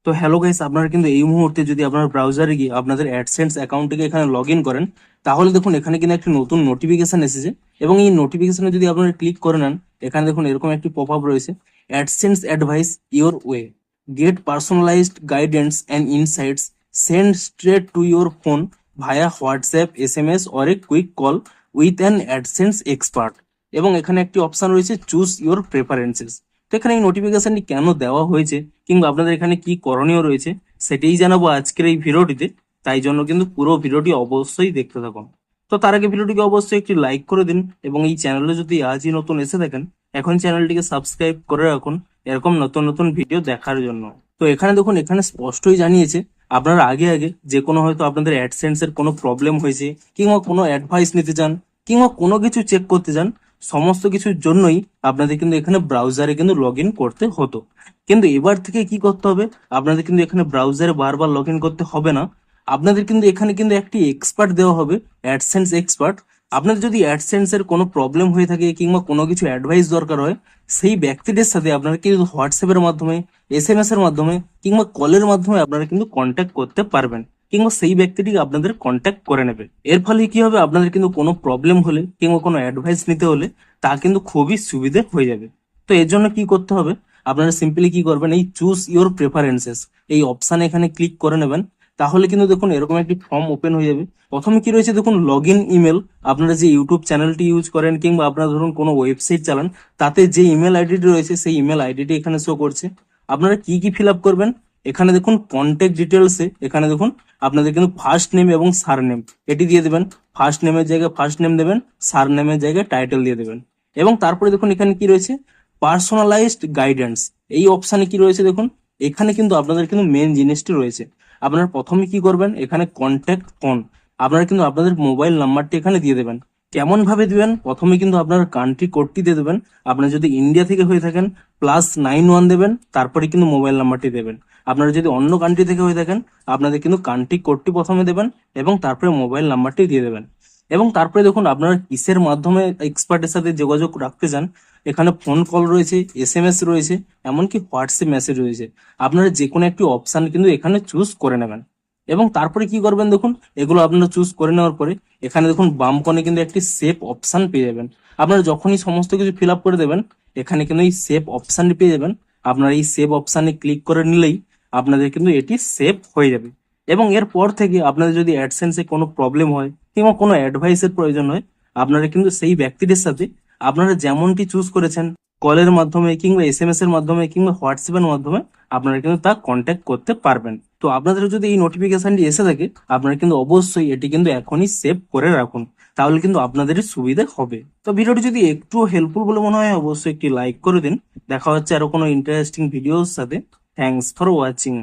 তো hello guys, আপনারা কিন্তু এই মুহূর্তে যদি আপনার ব্রাউজারে গিয়ে আপনাদের অ্যাডসেন্স অ্যাকাউন্টটিকে এখানে লগ ইন করেন, তাহলে দেখুন এখানে কিন্তু একটি নতুন নোটিফিকেশন এসেছে। এবং এই নোটিফিকেশনে যদি আপনারা ক্লিক করে নেন, এখানে দেখুন এরকম একটি পপ আপ রয়েছে, AdSense advice your way, get personalised guidance and insights sent straight to your phone via WhatsApp, SMS or a quick call with an AdSense expert. এবং এখানে একটি অপশন রয়েছে চুজ ইওর প্রেফারেন্সেস। তো এখানে এই নোটিফিকেশনটি কেন দেওয়া হয়েছে কিংবা আপনাদের এখানে কি করণীয় রয়েছে সেটাই জানাবো আজকের এই ভিডিওটিতে। তাই জন্য কিন্তু পুরো ভিডিওটি অবশ্যই দেখতে থাকুন। তো তার আগে ভিডিওটিকে অবশ্যই একটি লাইক করে দিন এবং এই চ্যানেলে যদি আজই নতুন এসে থাকেন, এখন চ্যানেলটিকে সাবস্ক্রাইব করে রাখুন এরকম নতুন নতুন ভিডিও দেখার জন্য। তো এখানে দেখুন, এখানে স্পষ্টই জানিয়েছে আপনারা আগে আগে যে কোনো হয়তো আপনাদের অ্যাডসেন্স এর কোনো প্রবলেম হয়েছে কিংবা কোনো অ্যাডভাইস নিতে চান কিংবা কোনো কিছু চেক করতে চান, সমস্ত কিছুর জন্যই আপনাদের কিন্তু এখানে ব্রাউজারে কিন্তু লগ ইন করতে হতো। কিন্তু এবার থেকে কি করতে হবে, আপনাদের কিন্তু এখানে ব্রাউজারে বারবার লগ ইন করতে হবে না। আপনাদের কিন্তু এখানে কিন্তু একটি এক্সপার্ট দেওয়া হবে, অ্যাডসেন্স এক্সপার্ট। আপনাদের যদি অ্যাডসেন্স এর কোনো প্রবলেম হয়ে থাকে কিংবা কোনো কিছু অ্যাডভাইস দরকার হয়, সেই ব্যক্তিদের সাথে আপনারা কিন্তু হোয়াটসঅ্যাপের মাধ্যমে, SMS এর মাধ্যমে কিংবা কলের মাধ্যমে আপনারা কিন্তু কন্ট্যাক্ট করতে পারবেন কিংবা সেই ব্যক্তিটিকে আপনাদের কন্ট্যাক্ট করে নেবে। এর ফলে কি হবে, আপনাদের কিন্তু কোনো প্রবলেম হলে কিংবা কোনো অ্যাডভাইস নিতে হলে তা কিন্তু খুবই সুবিধে হয়ে যাবে। তো এর জন্য কি করতে হবে, আপনারা সিম্পলি কি করবেন, এই চুজ ইওর প্রেফারেন্সেস এই অপশানে এখানে ক্লিক করে নেবেন। তাহলে কিন্তু দেখুন এরকম একটি ফর্ম ওপেন হয়ে যাবে। প্রথমে কি রয়েছে দেখুন, লগ ইন ইমেল। আপনারা যে ইউটিউব চ্যানেলটি ইউজ করেন কিংবা আপনারা ধরুন কোনো ওয়েবসাইট চালান, তাতে যে ইমেল আইডিটি রয়েছে সেই ইমেল আইডিটি এখানে শো করছে। আপনারা কি কি ফিল আপ করবেন, এখানে দেখুন কন্ট্যাক্ট ডিটেলসে এখানে দেখুন আপনাদের কিন্তু ফার্স্ট নেম এবং সার নেম এটি দিয়ে দেবেন। ফার্স্ট নেমের জায়গায় ফার্স্ট নেম দেবেন, সার নেমের জায়গায় টাইটেল দিয়ে দেবেন। এবং তারপরে দেখুন এখানে কি রয়েছে, পার্সোনালাইজড গাইডেন্স। এই অপশানে কি রয়েছে দেখুন, এখানে কিন্তু আপনাদের কিন্তু মেন জিনিসটি রয়েছে। আপনারা প্রথমে কি করবেন, এখানে কন্ট্যাক্ট ফোন আপনারা কিন্তু আপনাদের মোবাইল নাম্বারটি এখানে দিয়ে দেবেন। কেমন ভাবে দিবেন, প্রথমে কিন্তু আপনার কান্ট্রি কোডটি দিয়ে দেবেন। আপনারা যদি ইন্ডিয়া থেকে হয়ে থাকেন +91 দেবেন, তারপরে কিন্তু মোবাইল নাম্বারটি দেবেন। আপনারা যদি অন্য কান্ট্রি থেকে হয়ে থাকেন, আপনাদের কিন্তু কান্ট্রি কোডটি প্রথমে দেবেন এবং তারপরে মোবাইল নাম্বারটি দিয়ে দেবেন। এবং তারপরে দেখুন আপনারা কিসের মাধ্যমে এক্সপার্টের সাথে যোগাযোগ রাখতে চান, এখানে ফোন কল রয়েছে, SMS রয়েছে, এমনকি হোয়াটসঅ্যাপ মেসেজ রয়েছে। আপনারা যে কোনো একটি অপশান কিন্তু এখানে চুজ করে নেবেন। এবং তারপরে কি করবেন দেখুন, এগুলো আপনারা চুজ করে নেওয়ার পরে এখানে দেখুন বাম কোণে কিন্তু একটি সেভ অপশান পেয়ে যাবেন। আপনারা যখনই সমস্ত কিছু ফিল আপ করে দেবেন, এখানে কিন্তু এই সেভ অপশানটি পেয়ে যাবেন। আপনারা এই সেভ অপশানে ক্লিক করে নিলেই আপনাদের কিন্তু এটি সেভ হয়ে যাবে। এবং এরপর থেকে আপনাদের যদি অ্যাডসেন্সে কোনো প্রবলেম হয় কিংবা কোনো অ্যাডভাইসের প্রয়োজন হয়, আপনারা কিন্তু সেই ব্যক্তিদের সাথে আপনারা যেমনটি চুজ করেছেন, কলের মাধ্যমে কিংবা SMS এর মাধ্যমে কিংবা হোয়াটসঅ্যাপের মাধ্যমে আপনারা কিন্তু তা কন্ট্যাক্ট করতে পারবেন। তো আপনাদের যদি এই নোটিফিকেশনটি এসে থাকে, আপনারা কিন্তু অবশ্যই এটি কিন্তু এখনই সেভ করে রাখুন, তাহলে কিন্তু আপনাদেরই সুবিধা হবে। তো ভিডিওটি যদি একটু হেল্পফুল বলে মনে হয়, অবশ্যই একটি লাইক করে দিন। দেখা হচ্ছে আরো কোনো ইন্টারেস্টিং ভিডিওর সাথে। Thanks for watching.